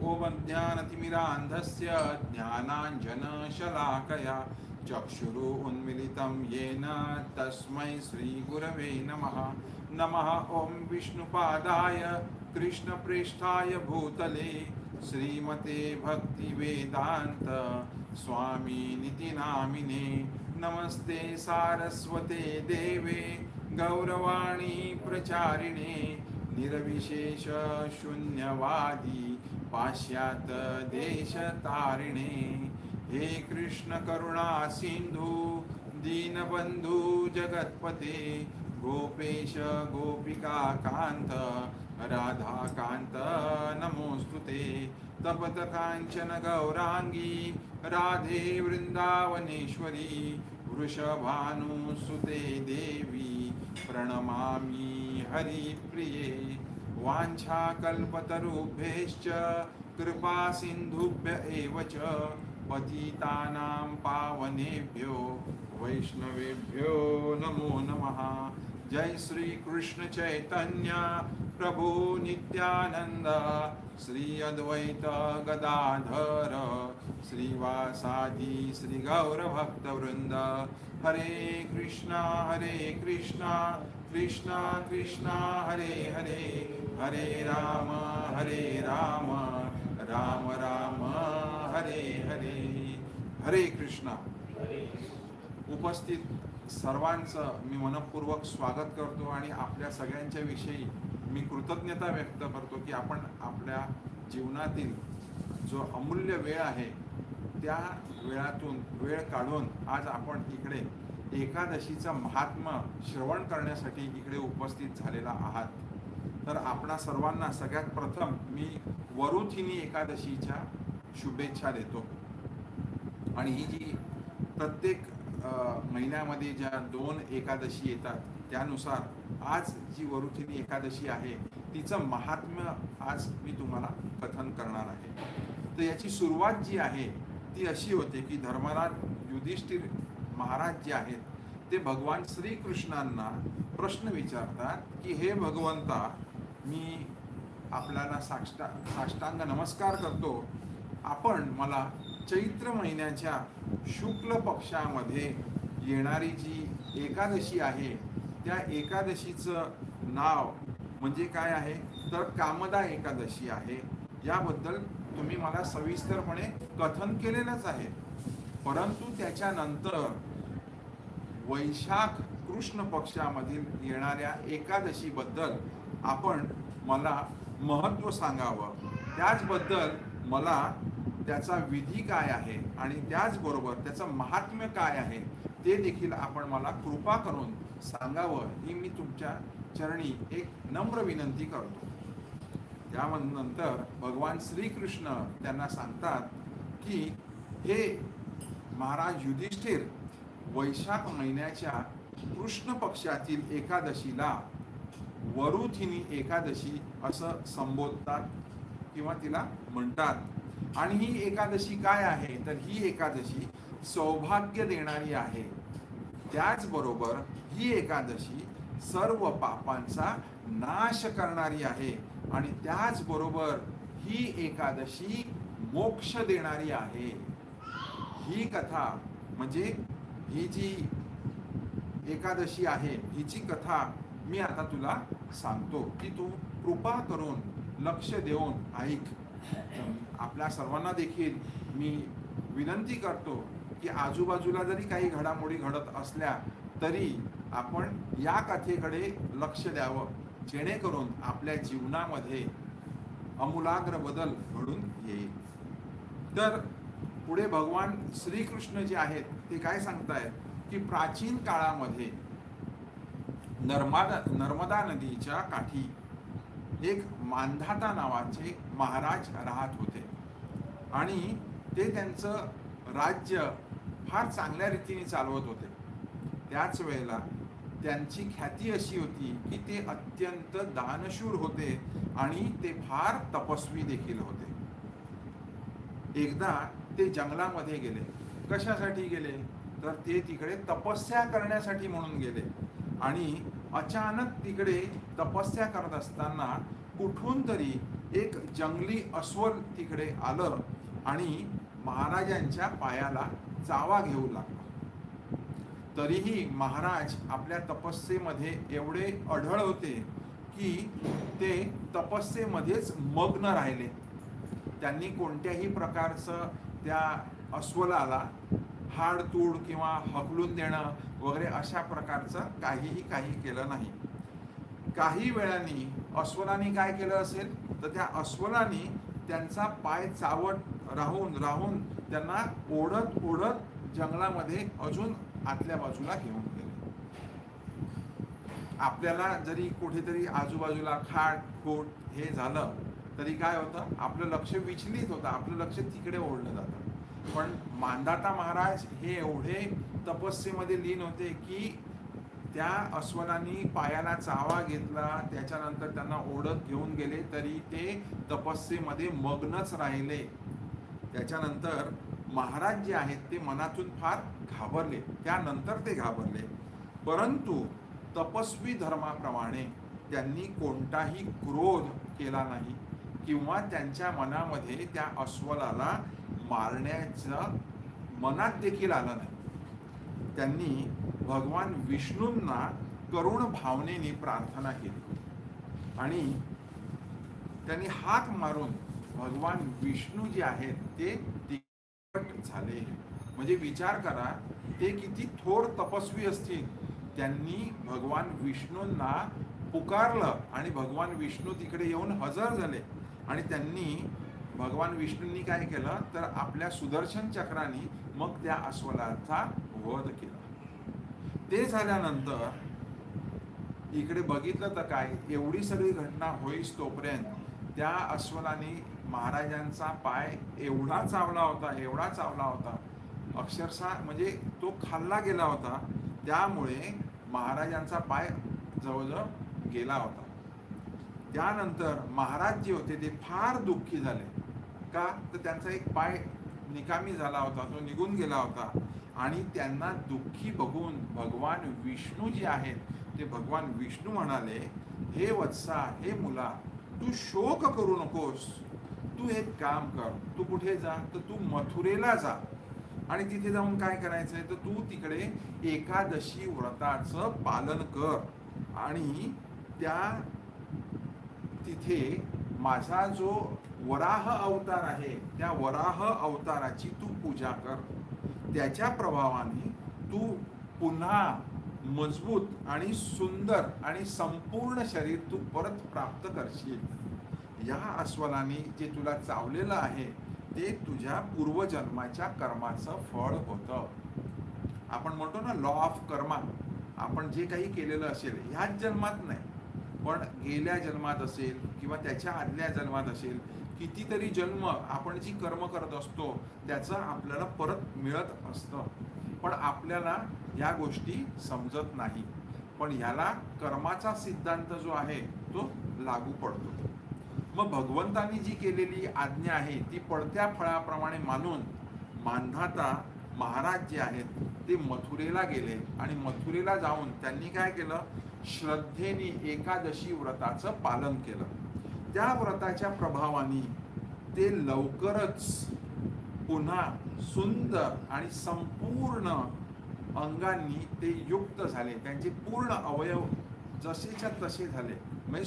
ओम ज्ञानतिमिरान्धस्य ज्ञानाञ्जनशलाकया चक्षुरुन्मीलितं येन तस्मै श्रीगुरवे नमः। नमः ॐ विष्णुपादाय कृष्णप्रेष्ठाय भूतले श्रीमते भक्तिवेदान्त स्वामिनिति नामिने। नमस्ते सारस्वते देवे गौरवाणी प्रचारिणे निर्विशेष शून्यवादी पाश्चात देश तारिणे। हे कृष्ण करुणा सिंधु दीनबंधु जगतपते गोपेश गोपिका कांत राधा कांत नमोस्तुते। तपत कांचन गौरांगी राधे वृंदावनेश्वरी वृषभानुसुते देवी प्रणमामि हरिप्रिये। वाञ्छाकल्पतरुभ्यश्च कृपा सिन्धुभ्य एव च पतितानां पावनेभ्यो वैष्णवेभ्यो नमो नमः। जय श्री कृष्ण चैतन्य प्रभु नित्यानंद श्री अद्वैत गदाधर श्रीवासादि श्री गौर भक्तवृंद। हरे कृष्णा कृष्णा कृष्णा हरे हरे हरे राम राम राम हरे हरे। हरे कृष्णा। उपस्थित सर्वांचं मी मनपूर्वक स्वागत करतो आणि आपल्या सगळ्यांच्या विषयी मी कृतज्ञता व्यक्त करतो की आपण आपल्या जीवनातील जो अमूल्य वेळ आहे त्या वेळातून वेळ काढून आज आपण इकडे एकादशीचं महात्म्य श्रवण करण्यासाठी इकडे उपस्थित झालेला आहात। तर आपणा सर्वांना सगळ्यात प्रथम मी वरुथिनी एकादशीच्या शुभेच्छा देतो। आणि ही जी प्रत्येक महिन्यामध्ये ज्या 2 एकादशी येतात त्यानुसार आज जी वरुथिनी एकादशी आहे तिचं महात्म्य आज मी तुम्हाला कथन करणार आहे। तर याची सुरुवात जी आहे ती अशी होते की धर्मराज युधिष्ठिर महाराज जे आहेत ते भगवान श्रीकृष्णांना प्रश्न विचारतात की हे भगवंता, मी आपल्याला साष्टांग नमस्कार करतो। आपण मला चैत्र महिन्याच्या शुक्ल पक्षामध्ये येणारी जी एकादशी आहे त्या एकादशीचं नाव म्हणजे काय आहे तर कामदा एकादशी आहे। याबद्दल तुम्ही मला सविस्तरपणे कथन केलेलंच आहे, परंतु त्याच्यानंतर वैशाख कृष्ण पक्षामधील येणाऱ्या एकादशीबद्दल आपण मला महत्त्व सांगावं, त्याचबद्दल मला त्याचा विधी काय आहे आणि त्याचबरोबर त्याचं महात्म्य काय आहे ते देखील आपण मला कृपा करून सांगावं ही मी तुमच्या चरणी एक नम्र विनंती करतो। त्यानंतर भगवान श्रीकृष्ण त्यांना सांगतात की हे महाराज युधिष्ठिर, वैशाख महिन्याच्या कृष्ण पक्षातील एकादशीला वरुथिनी एकादशी असं संबोधतात किंवा तिला म्हणतात। आणि ही एकादशी काय आहे तर ही एकादशी सौभाग्य देणारी आहे। त्याचबरोबर ही एकादशी सर्व पापांचा नाश करणारी आहे आणि त्याचबरोबर ही एकादशी मोक्ष देणारी आहे। ही कथा म्हणजे ही जी एकादशी आहे हिची कथा मी आता तुला सांगतो की तू कृपा करून लक्ष देऊन ऐक। आपल्या सर्वांना देखील मी विनंती करतो की आजूबाजूला जरी काही घडामोडी घडत असल्या तरी आपण या कथेकडे लक्ष द्यावं, जेणेकरून आपल्या जीवनामध्ये आमूलाग्र बदल घडून येईल। तर पुढे भगवान श्रीकृष्ण जे आहेत ते काय सांगतायत की प्राचीन काळामध्ये नर्मदा नदीच्या काठी एक मांधाता नावाचे महाराज राहत होते आणि ते त्यांचं राज्य फार चांगल्या रीतीने चालवत होते। त्याच वेळेला त्यांची ख्याती अशी होती की ते अत्यंत दानशूर होते आणि ते फार तपस्वी देखील होते। एकदा ते जंगलामध्ये गेले। कशासाठी गेले तर ते तिकडे तपस्या करण्यासाठी म्हणून गेले आणि अचानक तिकडे तपस्या करत असताना कुठून तरी एक जंगली अस्वल तिकडे आलं आणि महाराजांच्या पायाला चावा घेऊ लागला. तरीही महाराज आपल्या तपस्येमध्ये एवढे अढळ होते की ते तपस्येमध्येच मग्न राहिले. त्यांनी कोणत्याही प्रकारचं त्या अस्वलाला हाडतूड किंवा हकलून देणं वगैरे अशा प्रकारचं काही केलं नाही. काही वेळाने अस्वलाने काय केलं असेल तर त्या अस्वलाने त्यांचा पाय चावत राहून त्यांना ओढत जंगलामध्ये अजून आतल्या बाजूला घेऊन गेले. आपल्याला जरी कुठेतरी आजूबाजूला खाट खोट हे झालं तरी काय होतं, आपलं लक्ष विचलित होतं, आपलं लक्ष तिकडे ओढलं जातं. पण मांधाता महाराज हे एवढे तपस्येमध्ये लीन होते की त्या अस्वलांनी पायाला चावा घेतला, त्याच्यानंतर त्यांना ओढत घेऊन गेले तरी ते तपस्येमध्ये मग्नच राहिले. त्याच्यानंतर महाराज जे आहेत ते मनातून फार घाबरले. त्यानंतर ते घाबरले, परंतु तपस्वी धर्माप्रमाणे त्यांनी कोणताही क्रोध केला नाही किंवा त्यांच्या मनामध्ये त्या अस्वलाला मारण्याचं मनात देखील आलं नाही. त्यांनी भगवान विष्णूंना करुण भावनेने प्रार्थना केली आणि त्यांनी हाक मारून भगवान विष्णू जे आहेत ते तिखट झाले. म्हणजे विचार करा, ते किती थोर तपस्वी असतील. त्यांनी भगवान विष्णूंना पुकारलं आणि भगवान विष्णू तिकडे येऊन हजर झाले आणि त्यांनी भगवान विष्णूंनी काय केलं तर आपल्या सुदर्शन चक्राने मग त्या अस्वलाचा वध केला. ते झाल्यानंतर इकडे बघितलं तर काय, एवढी सगळी घटना होईस तोपर्यंत त्या अस्वलाने महाराजांचा पाय एवढा चावला होता अक्षरशः म्हणजे तो खाल्ला गेला होता. त्यामुळे महाराजांचा पाय जवळजवळ गेला होता. त्यानंतर महाराज जे होते ते फार दुःखी झाले. का तर त्यांचा एक पाय निकामी झाला होता, तो निघून गेला होता आणि त्यांना दुःखी बघून भगवान विष्णू जे आहेत ते भगवान विष्णू म्हणाले, हे वत्सा, हे मुला, तू शोक करू नकोस. तू एक काम कर, तू कुठे जा तर तू मथुरेला जा आणि तिथे जाऊन काय करायचंय तर तू तिकडे एकादशी व्रताचं पालन कर आणि त्या तिथे माझा जो वराह अवतार आहे त्या वराह अवताराची तू पूजा कर. त्याच्या प्रभावाने तू पुन्हा मजबूत आणि सुंदर आणि संपूर्ण शरीर तू परत प्राप्त करशील. या अस्वलाने जे तुला चावलेलं आहे ते तुझ्या पूर्वजन्माच्या कर्माचं फळ होतं. आपण म्हणतो ना लॉ ऑफ कर्मा, आपण जे काही केलेलं असेल ह्याच जन्मात नाही पण गेल्या जन्मात असेल किंवा त्याच्या आदल्या जन्मात असेल, कितीतरी जन्म आपण जी कर्म करत असतो त्याचं आपल्याला परत मिळत असतं. पण आपल्याला या गोष्टी समजत नाही. पण ह्याला कर्माचा सिद्धांत जो आहे तो लागू पडतो. मग भगवंतांनी जी केलेली आज्ञा आहे ती पडत्या फळाप्रमाणे मानून मांधाता महाराज जे आहेत ते मथुरेला गेले आणि मथुरेला जाऊन त्यांनी काय केलं, श्रद्धेने एकादशी व्रताचं पालन केलं. त्या व्रताच्या प्रभावाने ते लवकरच पुन्हा सुंदर आणि संपूर्ण अंगांनी ते युक्त झाले. त्यांचे पूर्ण अवयव जसेच्या तसे झाले. म्हणजे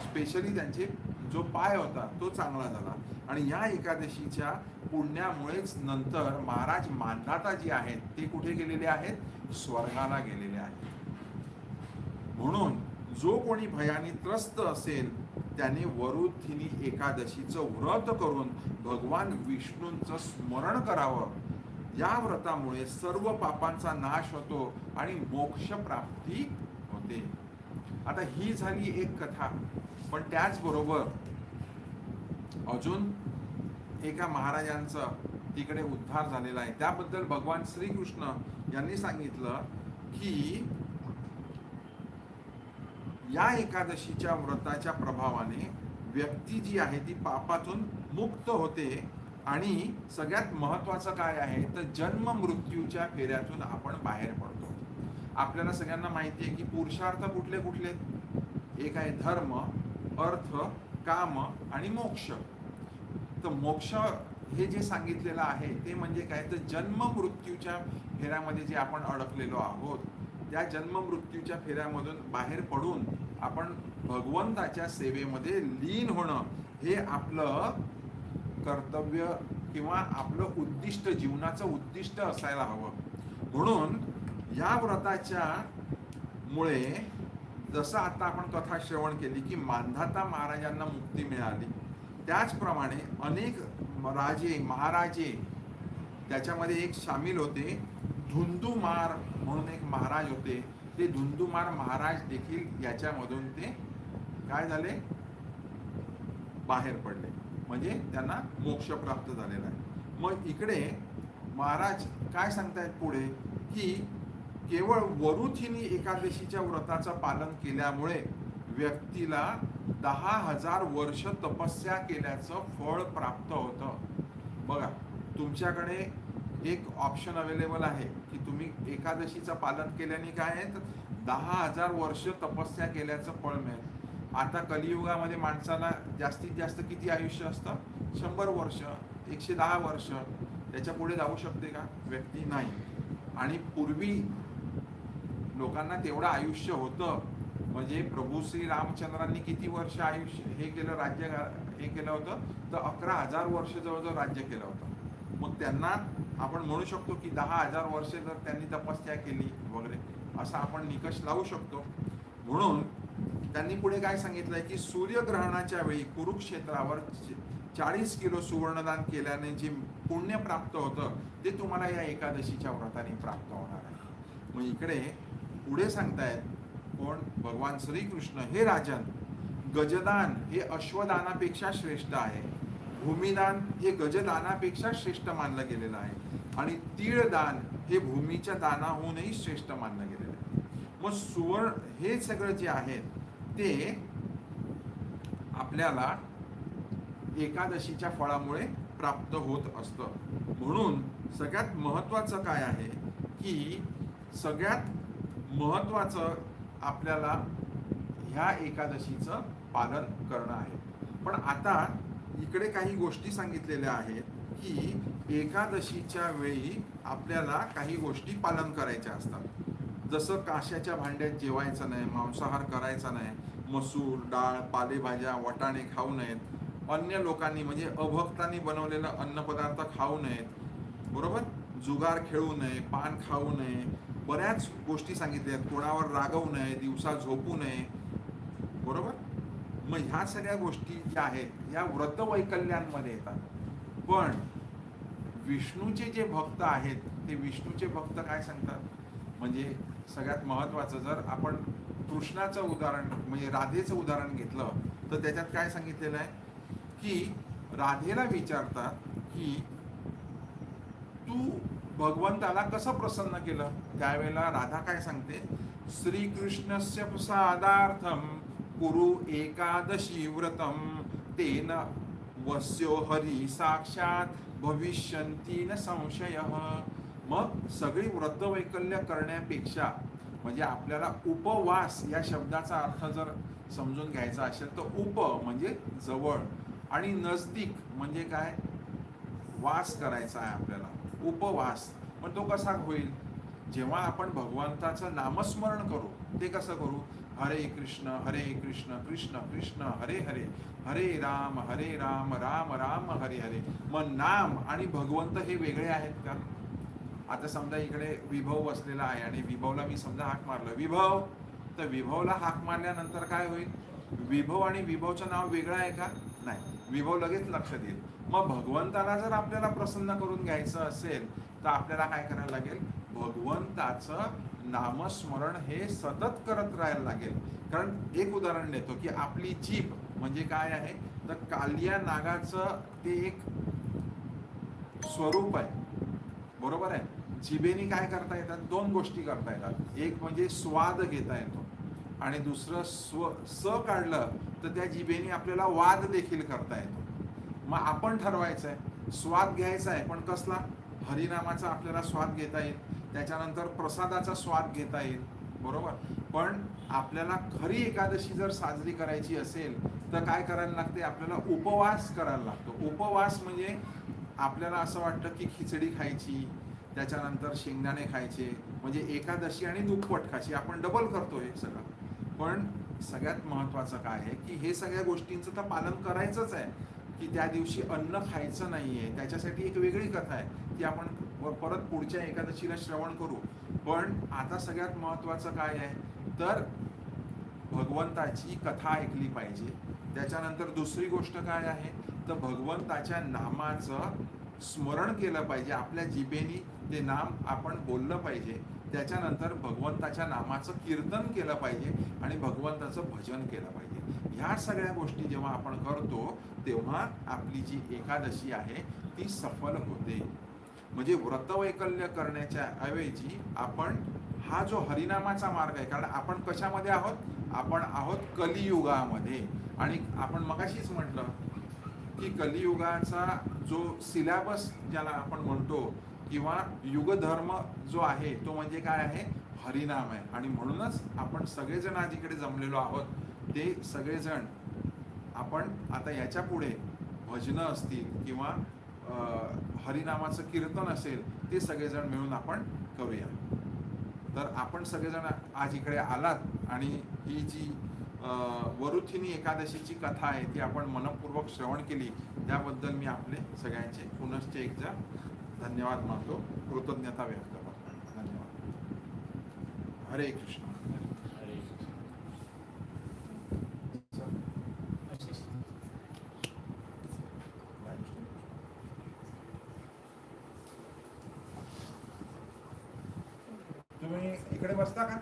स्पेशली त्यांचे जो पाय होता तो चांगला झाला आणि या एकादशीच्या पुण्यामुळेच नंतर महाराज मांधाता जी आहेत ते कुठे गेलेले आहेत, स्वर्गाला गेलेले आहेत. म्हणून जो कोणी भयाने त्रस्त असेल त्याने वरुथिनी एकादशीचं व्रत करून भगवान विष्णूंचं स्मरण करावं. या व्रतामुळे सर्व पापांचा नाश होतो आणि मोक्ष प्राप्ती होते. आता ही झाली एक कथा, पण त्याचबरोबर अजून एका महाराजांचा तिकडे उद्धार झालेला आहे. त्याबद्दल भगवान श्रीकृष्ण यांनी सांगितलं की या एकादशीच्या व्रताच्या प्रभावाने व्यक्ती जी आहे ती पापातून मुक्त होते आणि सगळ्यात महत्वाचं काय आहे तर जन्म मृत्यूच्या फेऱ्यातून आपण बाहेर पडतो. आपल्याला सगळ्यांना माहिती आहे की पुरुषार्थ कुठले कुठले, एक आहे धर्म, अर्थ काम आणि मोक्ष. तर मोक्ष हे जे सांगितलेलं आहे ते म्हणजे काय, तर जन्म मृत्यूच्या फेऱ्यामध्ये जे आपण अडकलेलो आहोत, त्या जन्म मृत्यूच्या फेऱ्यामधून बाहेर पडून आपण भगवंताच्या सेवेमध्ये लीन होणं हे आपलं कर्तव्य किंवा आपलं उद्दिष्ट, जीवनाचं उद्दिष्ट असायला हवं. म्हणून या व्रताच्या मुळे जसं आता आपण कथा श्रवण केली की मांधाता महाराजांना मुक्ती मिळाली, त्याचप्रमाणे अनेक राजे महाराजे त्याच्यामध्ये एक सामील होते. धुंदुमार म्हणून एक महाराज होते, ते धुंदुमार महाराज देखील याच्यामधून ते काय झाले, बाहेर पडले, म्हणजे त्यांना मोक्ष प्राप्त झालेला आहे. मग इकडे महाराज काय सांगतायत पुढे की केवळ वरुथिनी एकादशीच्या व्रताचं पालन केल्यामुळे व्यक्तीला 10,000 वर्ष तपस्या केल्याचं फळ प्राप्त होतं. बघा, तुमच्याकडे एक ऑप्शन अवेलेबल आहे की तुम्ही एकादशीचं पालन केल्याने काय आहे, तर 10,000 वर्ष तपस्या केल्याचं फळ मिळेल. आता कलियुगामध्ये माणसाला जास्तीत जास्त किती आयुष्य असतं, 100 वर्ष, 110 वर्ष. त्याच्या पुढे जाऊ शकते का व्यक्ती? नाही. आणि पूर्वी लोकांना तेवढं आयुष्य होतं, म्हणजे प्रभू श्री रामचंद्रांनी किती वर्ष आयुष्य हे केलं, राज्य हे केलं होतं, तर 11,000 वर्ष जवळजवळ राज्य केलं होतं. मग त्यांना आपण म्हणू शकतो की 10,000 वर्ष जर त्यांनी तपस्या केली वगैरे असा आपण निकष लावू शकतो. म्हणून त्यांनी पुढे काय सांगितलंय की सूर्यग्रहणाच्या वेळी कुरुक्षेत्रावर 40 किलो सुवर्णदान केल्याने जे पुण्य प्राप्त होतं ते तुम्हाला या एकादशीच्या व्रताने प्राप्त होणार आहे. मग इकडे पुढे सांगतायत कोण, भगवान श्रीकृष्ण, हे राजन, गजदान हे अश्वदानापेक्षा श्रेष्ठ आहे, भूमिदान हे गजदानापेक्षा श्रेष्ठ मानलं गेलेलं आहे, आणि तीळदान हे भूमीच्या दानाहूनही श्रेष्ठ मानलं गेलेलं आहे. मग सुवर्ण हे सगळं जे आहेत ते आपल्याला एकादशीच्या फळामुळे प्राप्त होत असतं. म्हणून सगळ्यात महत्त्वाचं काय आहे की सगळ्यात महत्त्वाचं आपल्याला ह्या एकादशीचं पालन करणं आहे. पण आता इकडे काही गोष्टी सांगितलेल्या आहेत की एकादशीच्या वेळी आपल्याला काही गोष्टी पालन करायच्या असतात. जसं काश्याच्या भांड्यात जेवायचं नाही, मांसाहार करायचा नाही, मसूर डाळ पालेभाज्या वाटाणे खाऊ नयेत, अन्य लोकांनी म्हणजे अभक्तांनी बनवलेलं अन्नपदार्थ खाऊ नयेत, बरोबर, जुगार खेळू नये, पान खाऊ नये, बऱ्याच गोष्टी सांगितल्या आहेत, कोणावर रागवू नये, दिवसा झोपू नये, बरोबर. मग ह्या सगळ्या गोष्टी ज्या आहेत या व्रतवैकल्यांमध्ये येतात. पण विष्णूचे जे भक्त आहेत ते विष्णूचे भक्त काय सांगतात, म्हणजे सगळ्यात महत्त्वाचं जर आपण कृष्णाचं उदाहरण म्हणजे राधेचं उदाहरण घेतलं तर त्याच्यात काय सांगितलेलं आहे की राधेला विचारतात की तू भगवंताला कसं प्रसन्न केलं. त्यावेळेला राधा काय सांगते, श्रीकृष्णस्य प्रसादार्थम कुरु एकादशी व्रतम तेन वस्यो हरी साक्षात भविष्यन्ति न संशयः. मग सगळी व्रतवैकल्य करण्यापेक्षा म्हणजे आपल्याला उपवास या शब्दाचा अर्थ जर समजून घ्यायचा असेल तर उप म्हणजे जवळ आणि नजदीक म्हणजे काय, वास करायचा आहे आपल्याला, उपवास. पण तो कसा होईल, जेव्हा आपण भगवंताचं नामस्मरण करू. ते कसं करू, हरे कृष्ण कृष्ण कृष्ण हरे हरे, हरे राम राम राम हरे हरे. मग नाम आणि भगवंत हे वेगळे आहेत का. आता समजा इकडे विभव बसलेला आहे आणि विभवला मी समजा हाक मारलं, विभव, तर विभवला हाक मारल्यानंतर काय होईल, विभव आणि विभवचं नाव वेगळं आहे का, नाही, विभव लगेच लक्ष देईल. मग भगवंताला जर आपल्याला प्रसन्न करून घ्यायचं असेल तर आपल्याला काय करायला लागेल, भगवंताचं नामस्मरण हे सतत करत राहायला लागेल. कारण एक उदाहरण देतो की आपली जीभ म्हणजे काय आहे, तर कालिया नागाचं ते एक स्वरूप आहे, बरोबर आहे. जिभेने काय करता येतात, दोन गोष्टी करता येतात, एक म्हणजे स्वाद घेता येतो आणि दुसरं स काढलं तर त्या जिभेने आपल्याला वाद देखील करता येतो. मग आपण ठरवायचं आहे स्वाद घ्यायचा आहे, पण कसला, हरिनामाचा आपल्याला स्वाद घेता येईल, त्याच्यानंतर प्रसादाचा स्वाद घेता येईल, बरोबर. पण आपल्याला खरी एकादशी जर साजरी करायची असेल तर काय करायला लागते, आपल्याला उपवास करायला लागतो. उपवास म्हणजे आपल्याला असं वाटतं की खिचडी खायची, त्याच्यानंतर शेंगदाणे खायचे, म्हणजे एकादशी आणि दुप्पट खायची, आपण डबल करतो हे सगळं. पण सगळ्यात महत्त्वाचं काय आहे की हे सगळ्या गोष्टींचं तर पालन करायचंच आहे, की त्या दिवशी अन्न खायचं नाही आहे. त्याच्यासाठी एक वेगळी कथा आहे ती आपण परत पुढच्या एकादशीला श्रवण करू. पण आता सगळ्यात महत्त्वाचं काय आहे तर भगवंताची कथा ऐकली पाहिजे. त्याच्यानंतर दुसरी गोष्ट काय आहे तर भगवंताच्या नामाचं स्मरण केलं पाहिजे, आपल्या जिभेनी ते नाम आपण बोललं पाहिजे. त्याच्यानंतर भगवंताच्या नामाचं कीर्तन केलं पाहिजे आणि भगवंताचं भजन केलं पाहिजे. ह्या सगळ्या गोष्टी जेव्हा आपण करतो तेव्हा आपली जी एकादशी आहे ती सफल होते. म्हणजे व्रतवैकल्य करण्याच्या ऐवजी आपण हा जो हरिनामाचा मार्ग आहे, कारण आपण कशामध्ये आहोत, आपण आहोत कलियुगामध्ये. आणि आपण मगाशीच म्हटलं की कलियुगाचा जो सिलॅबस ज्याला आपण म्हणतो किंवा युगधर्म जो आहे तो म्हणजे काय आहे, हरिनाम आहे. आणि म्हणूनच आपण सगळेजण आज इकडे जमलेलो आहोत. ते सगळेजण आपण आता याच्या पुढे भजनं असतील किंवा हरिनामाचं कीर्तन असेल ते सगळेजण मिळून आपण करूया. तर आपण सगळेजण आज इकडे आलात आणि ही जी वरुथिनी एकादशीची कथा आहे ती आपण मनपूर्वक श्रवण केली, त्याबद्दल मी आपले सगळ्यांचे पुनश्च एकदा धन्यवाद मानतो, कृतज्ञता व्यक्त करतो. धन्यवाद. हरे कृष्ण. तुम्ही इकडे बसता का?